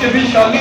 के भी शामिल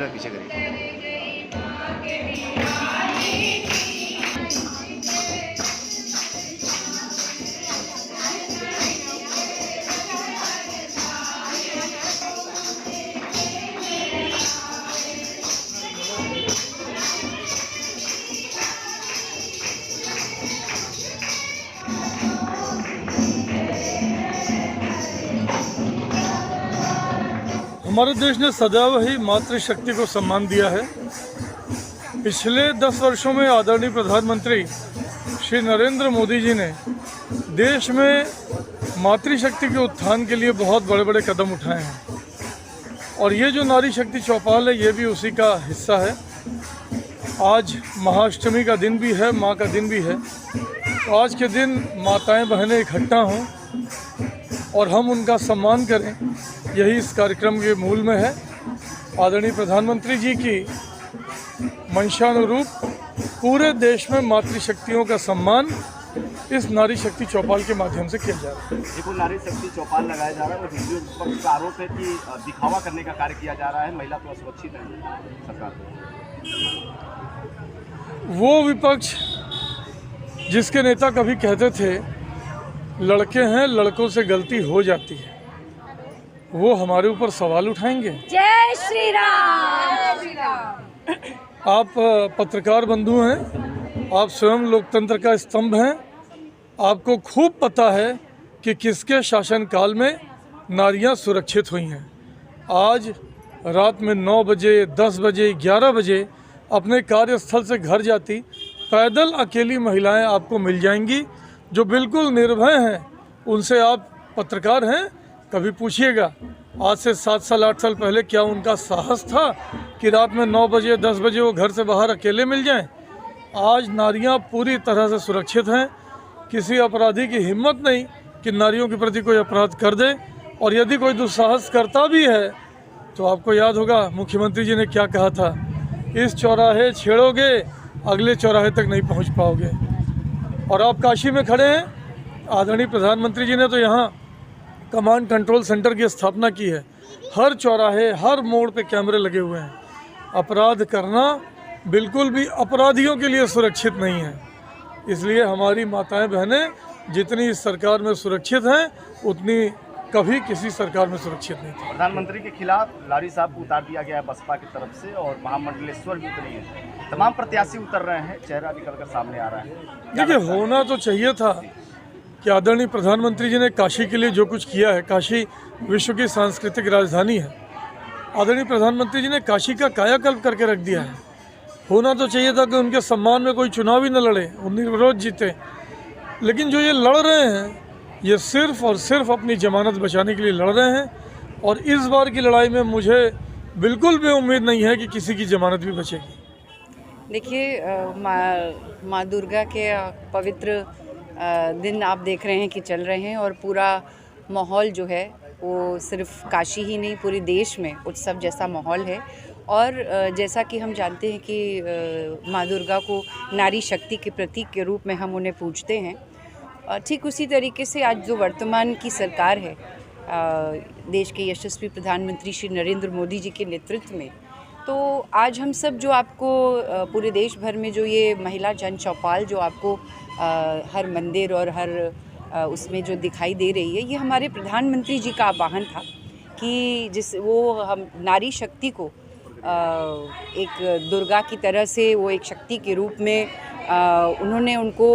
पीछे करिए। हमारे देश ने सदैव ही मातृशक्ति को सम्मान दिया है। पिछले 10 वर्षों में आदरणीय प्रधानमंत्री श्री नरेंद्र मोदी जी ने देश में मातृशक्ति के उत्थान के लिए बहुत बड़े बड़े कदम उठाए हैं और ये जो नारी शक्ति चौपाल है ये भी उसी का हिस्सा है। आज महाअष्टमी का दिन भी है, माँ का दिन भी है, तो आज के दिन माताएं बहनें इकट्ठा हों और हम उनका सम्मान करें, यही इस कार्यक्रम के मूल में है। आदरणीय प्रधानमंत्री जी की मंशानुरूप पूरे देश में मातृशक्तियों का सम्मान इस नारी शक्ति चौपाल के माध्यम से किया जा रहा है। देखो, नारी शक्ति चौपाल लगाया जा रहा है और हिंदू विपक्ष का आरोप है कि दिखावा करने का कार्य किया जा रहा है, महिला तो असुरक्षित है सरकार। वो विपक्ष जिसके नेता कभी कहते थे लड़के हैं, लड़कों से गलती हो जाती है, वो हमारे ऊपर सवाल उठाएंगे। जय श्री राम। आप पत्रकार बंधु हैं, आप स्वयं लोकतंत्र का स्तंभ हैं, आपको खूब पता है कि किसके शासनकाल में नारियां सुरक्षित हुई हैं। आज रात में 9 बजे, 10 बजे, 11 बजे अपने कार्यस्थल से घर जाती पैदल अकेली महिलाएं आपको मिल जाएंगी जो बिल्कुल निर्भय हैं। उनसे आप पत्रकार हैं, कभी पूछिएगा आज से 7 साल 8 साल पहले क्या उनका साहस था कि रात में 9 बजे 10 बजे वो घर से बाहर अकेले मिल जाएं। आज नारियां पूरी तरह से सुरक्षित हैं। किसी अपराधी की हिम्मत नहीं कि नारियों के प्रति कोई अपराध कर दे, और यदि कोई दुस्साहस करता भी है तो आपको याद होगा मुख्यमंत्री जी ने क्या कहा था, इस चौराहे छेड़ोगे अगले चौराहे तक नहीं पहुंच पाओगे। और आप काशी में खड़े हैं, आदरणीय प्रधानमंत्री जी ने तो यहाँ कमांड कंट्रोल सेंटर की स्थापना की है। हर चौराहे, हर मोड़ पे कैमरे लगे हुए हैं। अपराध करना बिल्कुल भी अपराधियों के लिए सुरक्षित नहीं है। इसलिए हमारी माताएं बहनें जितनी इस सरकार में सुरक्षित हैं उतनी कभी किसी सरकार में सुरक्षित नहीं थी। प्रधानमंत्री के खिलाफ लारी साहब को उतार दिया गया है बसपा की तरफ से और महामंडलेश्वर भी उतरी है। तमाम प्रत्याशी उतर रहे हैं, चेहरा निकल कर सामने आ रहा है। देखिए, होना तो चाहिए था कि आदरणीय प्रधानमंत्री जी ने काशी के लिए जो कुछ किया है, काशी विश्व की सांस्कृतिक राजधानी है, आदरणीय प्रधानमंत्री जी ने काशी का कायाकल्प करके रख दिया है। होना तो चाहिए था कि उनके सम्मान में कोई चुनाव ही न लड़े, वो निर्विरोध जीते। लेकिन जो ये लड़ रहे हैं ये सिर्फ और सिर्फ अपनी जमानत बचाने के लिए लड़ रहे हैं, और इस बार की लड़ाई में मुझे बिल्कुल भी उम्मीद नहीं है कि किसी की जमानत भी बचेगी। देखिए, माँ दुर्गा के पवित्र दिन आप देख रहे हैं कि चल रहे हैं, और पूरा माहौल जो है वो सिर्फ काशी ही नहीं पूरे देश में उत्सव जैसा माहौल है। और जैसा कि हम जानते हैं कि माँ दुर्गा को नारी शक्ति के प्रतीक के रूप में हम उन्हें पूजते हैं, ठीक उसी तरीके से आज जो वर्तमान की सरकार है, देश के यशस्वी प्रधानमंत्री श्री नरेंद्र मोदी जी के नेतृत्व में, तो आज हम सब जो आपको पूरे देश भर में जो ये महिला जन चौपाल जो आपको हर मंदिर और हर उसमें जो दिखाई दे रही है, ये हमारे प्रधानमंत्री जी का आह्वान था कि वो हम नारी शक्ति को एक दुर्गा की तरह से वो एक शक्ति के रूप में उन्होंने उनको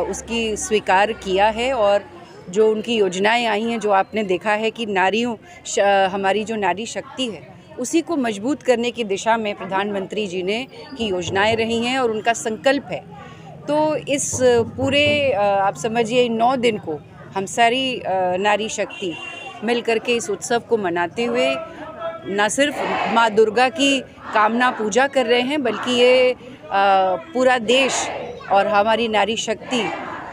उसकी स्वीकार किया है। और जो उनकी योजनाएं आई हैं, जो आपने देखा है कि हमारी जो नारी शक्ति है उसी को मजबूत करने की दिशा में प्रधानमंत्री जी ने की योजनाएं रही हैं और उनका संकल्प है। तो इस पूरे आप समझिए 9 दिन को हम सारी नारी शक्ति मिल करके इस उत्सव को मनाते हुए न सिर्फ माँ दुर्गा की कामना पूजा कर रहे हैं, बल्कि ये पूरा देश और हमारी नारी शक्ति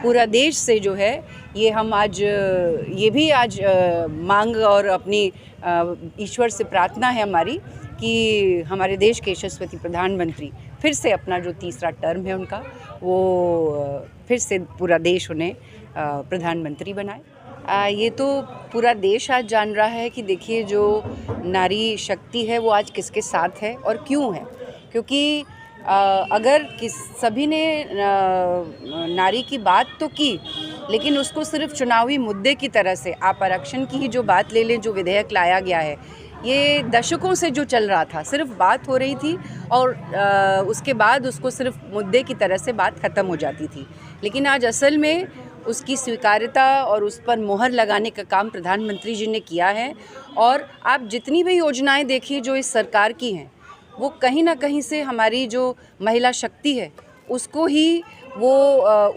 पूरा देश से जो है ये हम आज ये भी आज मांग और अपनी ईश्वर से प्रार्थना है हमारी कि हमारे देश के यशस्वी प्रधानमंत्री फिर से अपना जो तीसरा टर्म है उनका, वो फिर से पूरा देश उन्हें प्रधानमंत्री बनाए। ये तो पूरा देश आज जान रहा है कि देखिए जो नारी शक्ति है वो आज किसके साथ है और क्यों है। क्योंकि अगर सभी ने नारी की बात तो की, लेकिन उसको सिर्फ चुनावी मुद्दे की तरह से आप आरक्षण की ही जो बात ले लें, जो विधेयक लाया गया है, ये दशकों से जो चल रहा था, सिर्फ बात हो रही थी और उसके बाद उसको सिर्फ मुद्दे की तरह से बात ख़त्म हो जाती थी। लेकिन आज असल में उसकी स्वीकार्यता और उस पर मोहर लगाने का काम प्रधानमंत्री जी ने किया है। और आप जितनी भी योजनाएं देखिए जो इस सरकार की हैं, वो कहीं ना कहीं से हमारी जो महिला शक्ति है उसको ही वो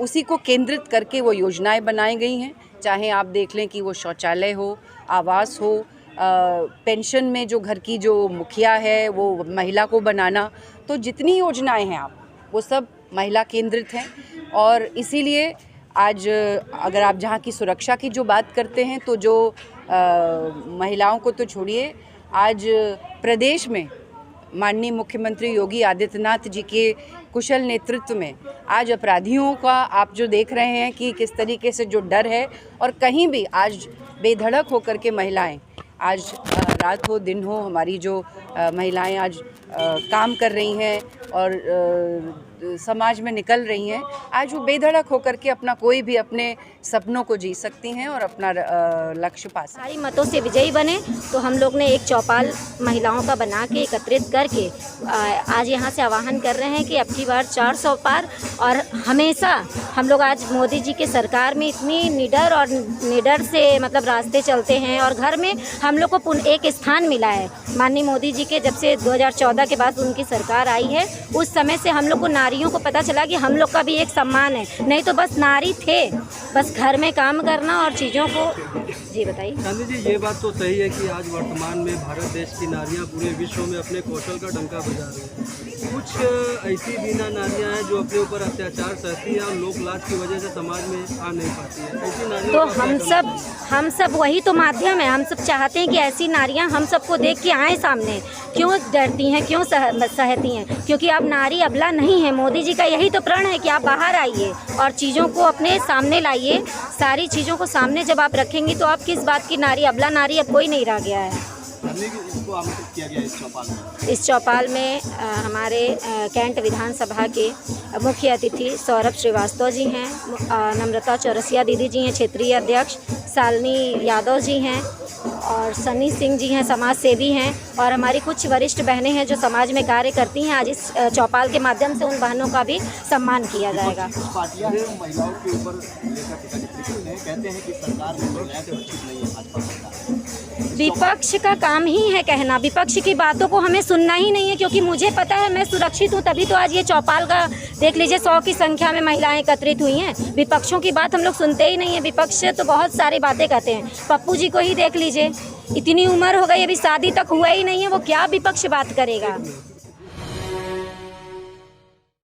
उसी को केंद्रित करके वो योजनाएं बनाई गई हैं। चाहे आप देख लें कि वो शौचालय हो, आवास हो, पेंशन में जो घर की जो मुखिया है वो महिला को बनाना, तो जितनी योजनाएं हैं आप वो सब महिला केंद्रित हैं। और इसीलिए आज अगर आप जहाँ की सुरक्षा की जो बात करते हैं, तो जो महिलाओं को तो छोड़िए, आज प्रदेश में माननीय मुख्यमंत्री योगी आदित्यनाथ जी के कुशल नेतृत्व में आज अपराधियों का आप जो देख रहे हैं कि किस तरीके से जो डर है, और कहीं भी आज बेधड़क होकर के महिलाएं, आज रात हो दिन हो, हमारी जो महिलाएं आज काम कर रही हैं और समाज में निकल रही हैं, आज वो बेधड़क होकर के अपना कोई भी अपने सपनों को जी सकती हैं और अपना लक्ष्य पा सकती हैं। सारी मतों से विजयी बने, तो हम लोग ने एक चौपाल महिलाओं का बना के एकत्रित करके आज यहाँ से आह्वान कर रहे हैं कि अब की बार 400 पार। और हमेशा हम लोग आज मोदी जी के सरकार में इतनी निडर से मतलब रास्ते चलते हैं, और घर में हम लोग को एक स्थान मिला है। माननीय मोदी जी के जब से 2014 के बाद उनकी सरकार आई है, उस समय से हम लोग को नारियों को पता चला कि हम लोग का भी एक सम्मान है। नहीं तो बस नारी थे, बस घर में काम करना और चीज़ों को। जी बताइए। गांधी जी, ये बात तो सही है कि आज वर्तमान में भारत देश की नारियां पूरे विश्व में अपने कौशल का डंका बजा रही हैं। कुछ ऐसी भी नारियां हैं जो अपने ऊपर अत्याचार सहती हैं और लोक लाज की वजह से समाज में आ नहीं पाती है। ऐसी नारियों तो हम सब वही तो माध्यम है। हम सब चाहते हैं कि ऐसी नारियां हम सबको देख के आए सामने। क्यों डरती हैं, क्यों सहती हैं? क्योंकि अब नारी अबला नहीं है। मोदी जी का यही तो प्रण है कि आप बाहर आइए और चीज़ों को अपने सामने लाइए। सारी चीज़ों को सामने जब आप रखेंगी तो आप किस बात की नारी, अबला नारी अब कोई नहीं रह गया है। इसको आमंत्रित किया गया इस चौपाल में। इस चौपाल में हमारे कैंट विधानसभा के मुख्य अतिथि सौरभ श्रीवास्तव जी हैं, नम्रता चौरसिया दीदी जी हैं क्षेत्रीय अध्यक्ष, शालिनी यादव जी हैं और सनी सिंह जी हैं समाज सेवी हैं, और हमारी कुछ वरिष्ठ बहनें हैं जो समाज में कार्य करती हैं। आज इस चौपाल के माध्यम से उन बहनों का भी सम्मान किया जाएगा। पार्टियां महिलाओं के ऊपर लेकर टीका टिप्पणी करते हैं, कहते हैं कि सरकार में महिलाएं सुरक्षित नहीं है। भाजपा सरकार विपक्ष का काम ही है कहना, विपक्ष की बातों को हमें सुनना ही नहीं है, क्योंकि मुझे पता है मैं सुरक्षित हूँ, तभी तो आज ये चौपाल का देख लीजिए 100 की संख्या में महिलाएं एकत्रित हुई हैं। विपक्षों की बात हम लोग सुनते ही नहीं है। विपक्ष तो बहुत सारी बातें कहते हैं। पप्पू जी को ही देख लीजिए, इतनी उम्र हो गई, अभी शादी तक हुआ ही नहीं है, वो क्या विपक्ष बात करेगा।